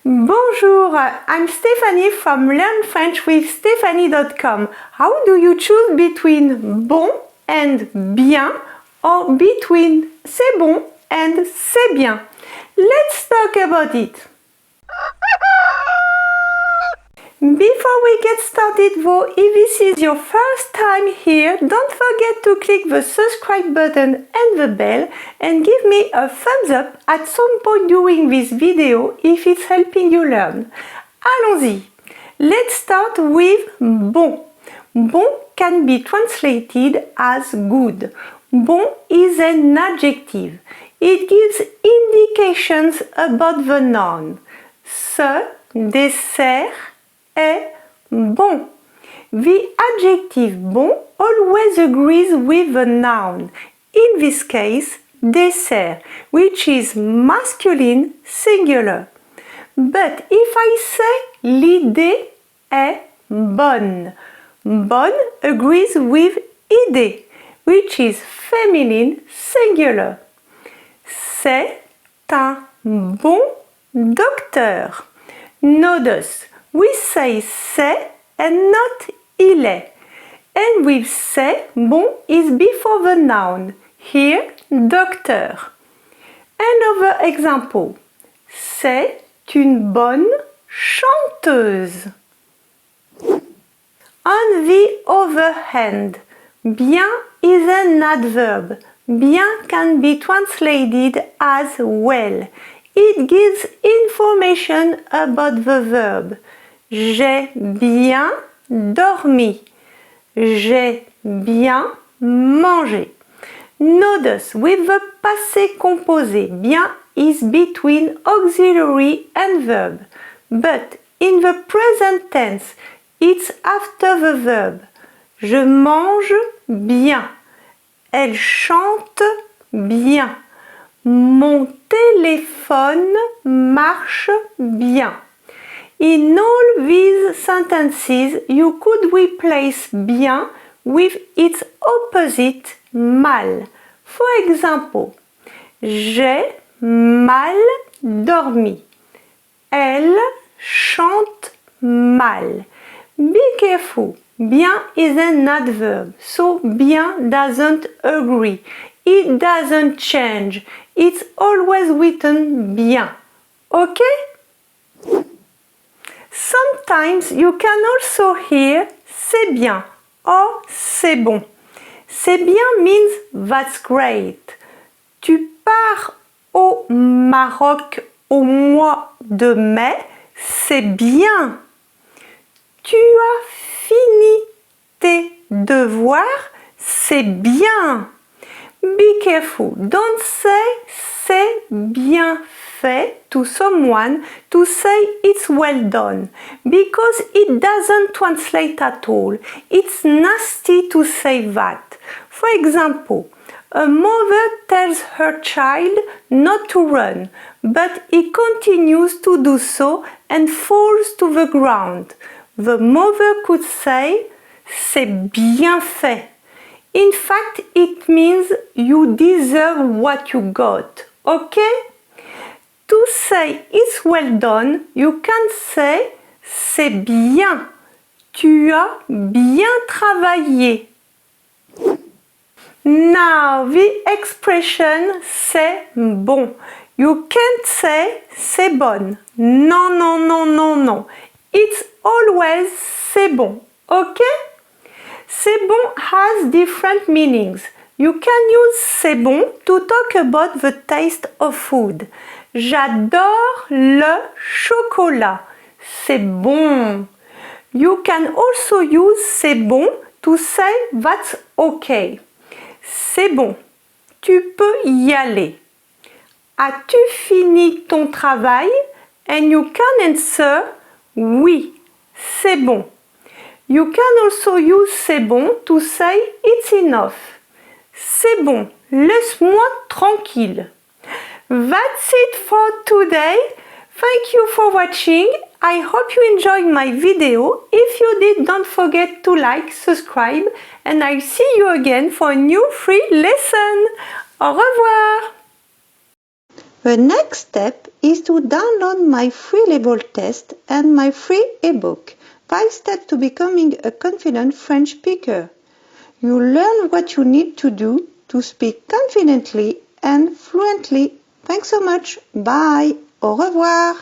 Bonjour, I'm Stephanie from LearnFrenchWithStephanie.com. How do you choose between bon and bien or between c'est bon and c'est bien? Let's talk about it. Before we get started though, if this is your first time here, don't forget to click the subscribe button and the bell and give me a thumbs up at some point during this video if it's helping you learn. Allons-y! Let's start with bon. Bon can be translated as good. Bon is an adjective. It gives indications about the noun. Ce dessert est bon. The adjective bon always agrees with the noun. In this case, dessert, which is masculine singular. But if I say l'idée est bonne, bonne agrees with idée, which is feminine singular. C'est un bon docteur. Notice we say c'est and not il est. And with c'est, bon is before the noun. Here, docteur. Another example. C'est une bonne chanteuse. On the other hand, bien is an adverb. Bien can be translated as well. It gives information about the verb. J'ai bien dormi. J'ai bien mangé. Notice with the passé composé, bien is between auxiliary and verb. But in the present tense, it's after the verb. Je mange bien. Elle chante bien. Mon téléphone marche bien. In all these sentences, you could replace bien with its opposite mal. For example, j'ai mal dormi. Elle chante mal. Be careful. Bien is an adverb, so bien doesn't agree. It doesn't change. It's always written bien. Okay? Sometimes you can also hear c'est bien or c'est bon. C'est bien means that's great. Tu pars au Maroc au mois de mai, c'est bien. Tu as fini tes devoirs, c'est bien. Be careful. Don't say c'est bien fait to someone to say it's well done, because it doesn't translate at all. It's nasty to say that. For example, a mother tells her child not to run, but he continues to do so and falls to the ground. The mother could say c'est bien fait. In fact, it means you deserve what you got. Okay? To say it's well done, you can say c'est bien. Tu as bien travaillé. Now, the expression c'est bon. You can't say c'est bonne. Non, non, non, non, non. It's always c'est bon. Okay? C'est bon has different meanings. You can use c'est bon to talk about the taste of food. J'adore le chocolat. C'est bon. You can also use c'est bon to say that's okay. C'est bon. Tu peux y aller. As-tu fini ton travail? And you can answer oui. C'est bon. You can also use c'est bon to say it's enough. C'est bon, laisse-moi tranquille. That's it for today. Thank you for watching. I hope you enjoyed my video. If you did, don't forget to like, subscribe, and I'll see you again for a new free lesson. Au revoir! The next step is to download my free level test and my free ebook, 5 Steps to Becoming a Confident French Speaker. You learn what you need to do to speak confidently and fluently. Thanks so much. Bye. Au revoir.